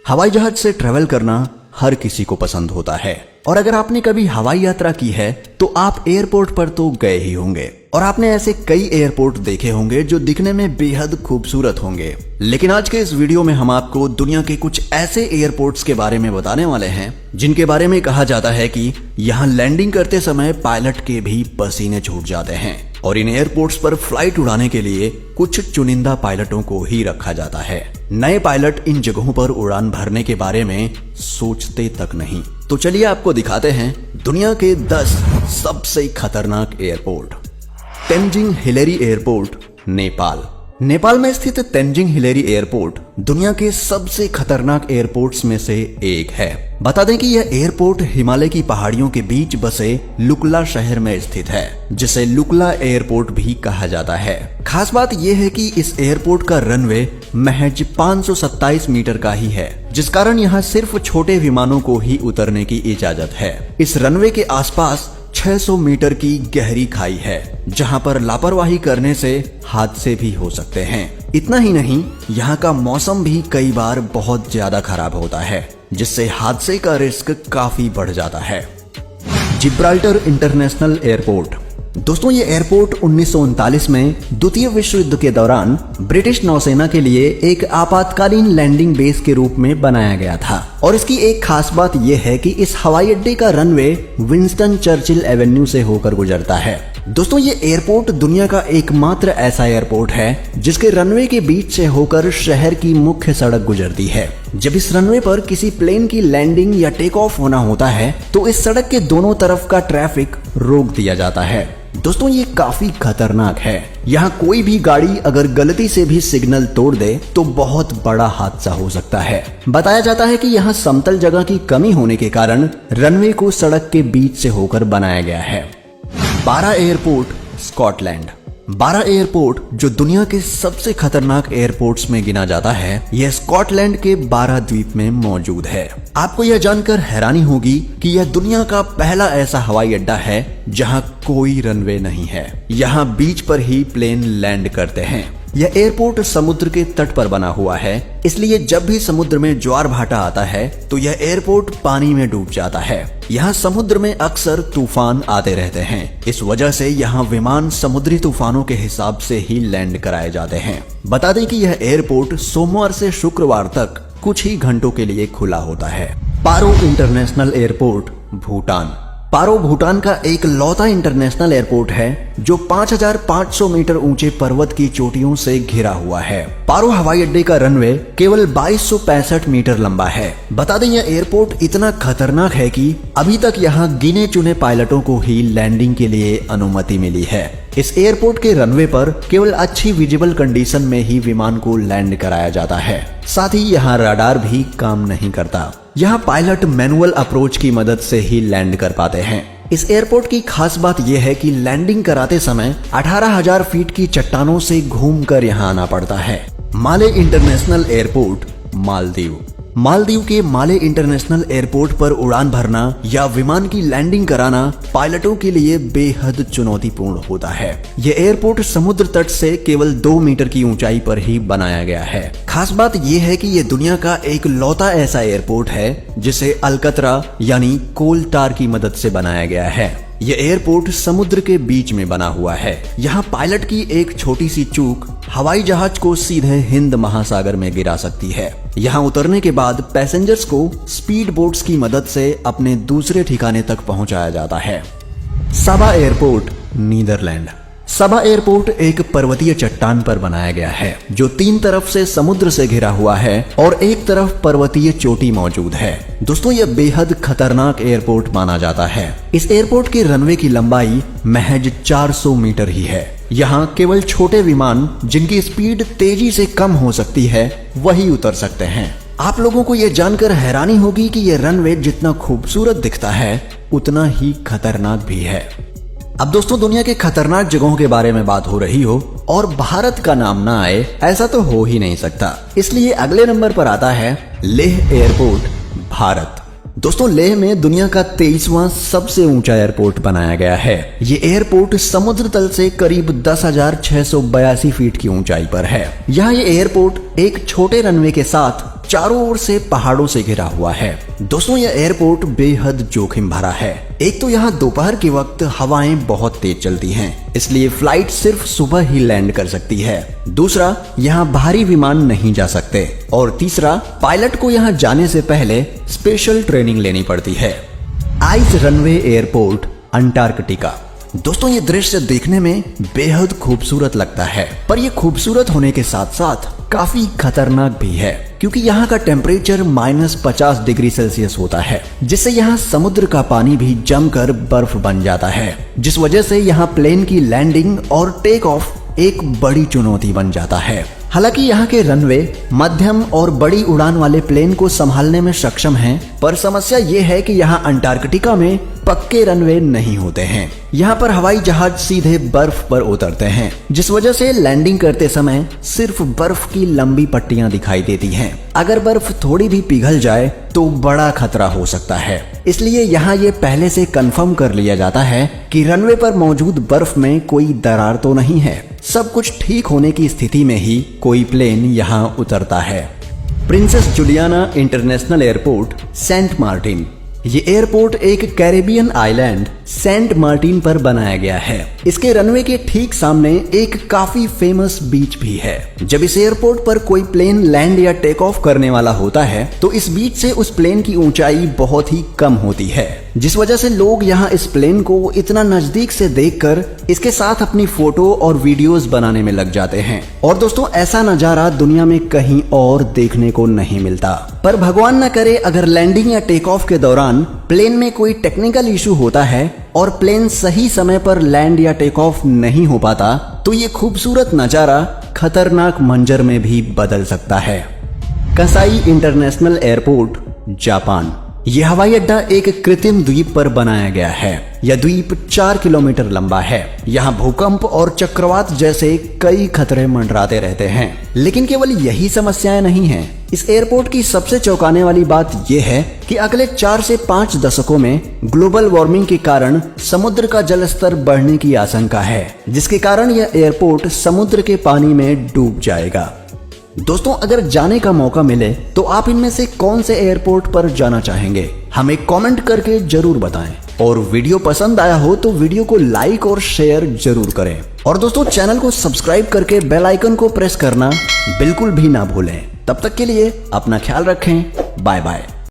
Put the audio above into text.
हवाई जहाज से ट्रेवल करना हर किसी को पसंद होता है और अगर आपने कभी हवाई यात्रा की है तो आप एयरपोर्ट पर तो गए ही होंगे और आपने ऐसे कई एयरपोर्ट देखे होंगे जो दिखने में बेहद खूबसूरत होंगे। लेकिन आज के इस वीडियो में हम आपको दुनिया के कुछ ऐसे एयरपोर्ट्स के बारे में बताने वाले हैं जिनके बारे में कहा जाता है कि यहाँ लैंडिंग करते समय पायलट के भी पसीने छूट जाते हैं और इन एयरपोर्ट्स पर फ्लाइट उड़ाने के लिए कुछ चुनिंदा पायलटों को ही रखा जाता है। नए पायलट इन जगहों पर उड़ान भरने के बारे में सोचते तक नहीं। तो चलिए आपको दिखाते हैं दुनिया के 10 सबसे खतरनाक airport. Tenzing Hillary airport, Nepal. Nepal में स्थित तेंजिंग हिलेरी एयरपोर्ट दुनिया के सबसे खतरनाक एयरपोर्ट्स में से एक है। बता दें कि यह एयरपोर्ट हिमालय की पहाड़ियों के बीच बसे लुकला शहर में स्थित है, जिसे लुकला एयरपोर्ट भी कहा जाता है। खास बात यह है कि इस एयरपोर्ट का रनवे महज 527 मीटर का ही है, जिस कारण यहाँ सिर्फ छोटे विमानों को ही उतरने की इजाजत है। इस रनवे के आसपास 600 मीटर की गहरी खाई है, जहां पर लापरवाही करने से हादसे भी हो सकते हैं। इतना ही नहीं, यहाँ का मौसम भी कई बार बहुत ज्यादा खराब होता है, जिससे हादसे का रिस्क काफी बढ़ जाता है। Gibraltar international airport. दोस्तों, ये एयरपोर्ट 1939 में द्वितीय विश्व युद्ध के दौरान ब्रिटिश नौसेना के लिए एक आपातकालीन लैंडिंग बेस के रूप में बनाया गया था और इसकी एक खास बात यह है कि इस हवाई अड्डे का रनवे विंस्टन चर्चिल एवेन्यू से होकर गुजरता है। दोस्तों, ये एयरपोर्ट दुनिया का एकमात्र ऐसा एयरपोर्ट है जिसके रनवे के बीच से होकर शहर की मुख्य सड़क गुजरती है। जब इस रनवे पर किसी प्लेन की लैंडिंग या टेक ऑफ होना होता है तो इस सड़क के दोनों तरफ का ट्रैफिक रोक दिया जाता है। दोस्तों, ये काफी खतरनाक है। यहाँ कोई भी गाड़ी अगर गलती से भी सिग्नल तोड़ दे तो बहुत बड़ा हादसा हो सकता है। बताया जाता है कि यहाँ समतल जगह की कमी होने के कारण रनवे को सड़क के बीच से होकर बनाया गया है। बारा एयरपोर्ट, स्कॉटलैंड। बारा एयरपोर्ट जो दुनिया के सबसे खतरनाक एयरपोर्ट्स में गिना जाता है, यह स्कॉटलैंड के बारा द्वीप में मौजूद है। आपको यह जानकर हैरानी होगी कि यह दुनिया का पहला ऐसा हवाई अड्डा है जहां कोई रनवे नहीं है। यहां बीच पर ही प्लेन लैंड करते हैं। यह एयरपोर्ट समुद्र के तट पर बना हुआ है, इसलिए जब भी समुद्र में ज्वार भाटा आता है तो यह एयरपोर्ट पानी में डूब जाता है। यहाँ समुद्र में अक्सर तूफान आते रहते हैं, इस वजह से यहाँ विमान समुद्री तूफानों के हिसाब से ही लैंड कराए जाते हैं। बता दें कि यह एयरपोर्ट सोमवार से शुक्रवार तक कुछ ही घंटों के लिए खुला होता है। पारो इंटरनेशनल एयरपोर्ट, भूटान। पारो भूटान का एक लौता इंटरनेशनल एयरपोर्ट है जो 5500 मीटर ऊंचे पर्वत की चोटियों से घिरा हुआ है। पारो हवाई अड्डे का रनवे केवल 2265 मीटर लंबा है। बता दें, यह एयरपोर्ट इतना खतरनाक है कि अभी तक यहाँ गिने चुने पायलटों को ही लैंडिंग के लिए अनुमति मिली है। इस एयरपोर्ट के रनवे पर केवल अच्छी विजिबल कंडीशन में ही विमान को लैंड कराया जाता है। साथ ही यहाँ रडार भी काम नहीं करता। यहाँ पायलट मैनुअल अप्रोच की मदद से ही लैंड कर पाते हैं। इस एयरपोर्ट की खास बात यह है कि लैंडिंग कराते समय 18,000 फीट की चट्टानों से घूमकर यहाँ आना पड़ता है। माले इंटरनेशनल एयरपोर्ट, मालदीव। मालदीव के माले इंटरनेशनल एयरपोर्ट पर उड़ान भरना या विमान की लैंडिंग कराना पायलटों के लिए बेहद चुनौतीपूर्ण होता है। यह एयरपोर्ट समुद्र तट से केवल 2 मीटर की ऊंचाई पर ही बनाया गया है। खास बात यह है कि यह दुनिया का एक लौता ऐसा एयरपोर्ट है जिसे अलकतरा यानी कोल टार की मदद से बनाया गया है। यह एयरपोर्ट समुद्र के बीच में बना हुआ है। यहाँ पायलट की एक छोटी सी चूक हवाई जहाज को सीधे हिंद महासागर में गिरा सकती है। यहाँ उतरने के बाद पैसेंजर्स को स्पीड बोट्स की मदद से अपने दूसरे ठिकाने तक पहुंचाया जाता है। सबा एयरपोर्ट, नीदरलैंड। सबा एयरपोर्ट एक पर्वतीय चट्टान पर बनाया गया है जो 3 तरफ से समुद्र से घिरा हुआ है और एक तरफ पर्वतीय चोटी मौजूद है। दोस्तों, यह बेहद खतरनाक एयरपोर्ट माना जाता है। इस एयरपोर्ट के रनवे की लंबाई महज 400 मीटर ही है। यहाँ केवल छोटे विमान जिनकी स्पीड तेजी से कम हो सकती है वही उतर सकते हैं। आप लोगों को यह जानकर हैरानी होगी कि यह रनवे जितना खूबसूरत दिखता है उतना ही खतरनाक भी है। अब दोस्तों, दुनिया के खतरनाक जगहों के बारे में बात हो रही हो और भारत का नाम ना आए ऐसा तो हो ही नहीं सकता, इसलिए अगले नंबर पर आता है लेह एयरपोर्ट, भारत। दोस्तों, लेह में दुनिया का 23वां सबसे ऊंचा एयरपोर्ट बनाया गया है। ये एयरपोर्ट समुद्र तल से करीब 10,682 फीट की ऊंचाई पर है। यहाँ ये एयरपोर्ट एक छोटे रनवे के साथ चारों ओर से पहाड़ों से घिरा हुआ है। दोस्तों यह एयरपोर्ट बेहद जोखिम भरा है। एक तो यहाँ दोपहर के वक्त हवाएं बहुत तेज चलती हैं, इसलिए फ्लाइट सिर्फ सुबह ही लैंड कर सकती है। दूसरा, यहाँ भारी विमान नहीं जा सकते। और तीसरा, पायलट को यहाँ जाने से पहले स्पेशल ट्रेनिंग लेनी पड़ती है। Ice runway airport, Antarctica. दोस्तों ये दृश्य देखने में बेहद खूबसूरत लगता है, पर यह खूबसूरत होने के साथ साथ काफी खतरनाक भी है, क्योंकि यहाँ का टेम्परेचर -50 डिग्री सेल्सियस होता है, जिससे यहाँ समुद्र का पानी भी जमकर बर्फ बन जाता है, जिस वजह से यहाँ प्लेन की लैंडिंग और टेक ऑफ एक बड़ी चुनौती बन जाता है। हालांकि यहाँ के रनवे मध्यम और बड़ी उड़ान वाले प्लेन को संभालने में सक्षम हैं, पर समस्या ये है कि यहाँ अंटार्कटिका में पक्के रनवे नहीं होते हैं। यहाँ पर हवाई जहाज सीधे बर्फ पर उतरते हैं, जिस वजह से लैंडिंग करते समय सिर्फ बर्फ की लंबी पट्टियां दिखाई देती हैं। अगर बर्फ थोड़ी भी पिघल जाए तो बड़ा खतरा हो सकता है, इसलिए यहाँ ये पहले से कंफर्म कर लिया जाता है कि रनवे पर मौजूद बर्फ में कोई दरार तो नहीं है। सब कुछ ठीक होने की स्थिति में ही कोई प्लेन यहाँ उतरता है। Princess Juliana international airport, Saint Martin. ये एयरपोर्ट एक कैरेबियन आइलैंड सेंट मार्टिन पर बनाया गया है। इसके रनवे के ठीक सामने एक काफी फेमस बीच भी है। जब इस एयरपोर्ट पर कोई प्लेन लैंड या टेक ऑफ करने वाला होता है तो इस बीच से उस प्लेन की ऊंचाई बहुत ही कम होती है, जिस वजह से लोग यहाँ इस प्लेन को इतना नजदीक से देखकर इसके साथ अपनी फोटो और वीडियोस बनाने में लग जाते हैं। और दोस्तों ऐसा नजारा दुनिया में कहीं और देखने को नहीं मिलता। पर भगवान न करे अगर लैंडिंग या टेक ऑफ के दौरान प्लेन में कोई टेक्निकल इशू होता है और प्लेन सही समय पर लैंड या टेक ऑफ नहीं हो पाता तो ये खूबसूरत नजारा खतरनाक मंजर में भी बदल सकता है। कसाई इंटरनेशनल एयरपोर्ट, जापान। यह हवाई अड्डा एक कृत्रिम द्वीप पर बनाया गया है। यह द्वीप 4 किलोमीटर लंबा है। यहाँ भूकंप और चक्रवात जैसे कई खतरे मंडराते रहते हैं, लेकिन केवल यही समस्याएं नहीं हैं। इस एयरपोर्ट की सबसे चौंकाने वाली बात यह है कि अगले 4 से 5 दशकों में ग्लोबल वार्मिंग के कारण समुद्र का जल स्तर बढ़ने की आशंका है, जिसके कारण यह एयरपोर्ट समुद्र के पानी में डूब जाएगा। दोस्तों अगर जाने का मौका मिले तो आप इनमें से कौन से एयरपोर्ट पर जाना चाहेंगे, हमें कमेंट करके जरूर बताएं। और वीडियो पसंद आया हो तो वीडियो को लाइक और शेयर जरूर करें। और दोस्तों चैनल को सब्सक्राइब करके बेल आइकन को प्रेस करना बिल्कुल भी ना भूलें। तब तक के लिए अपना ख्याल रखें। Bye bye.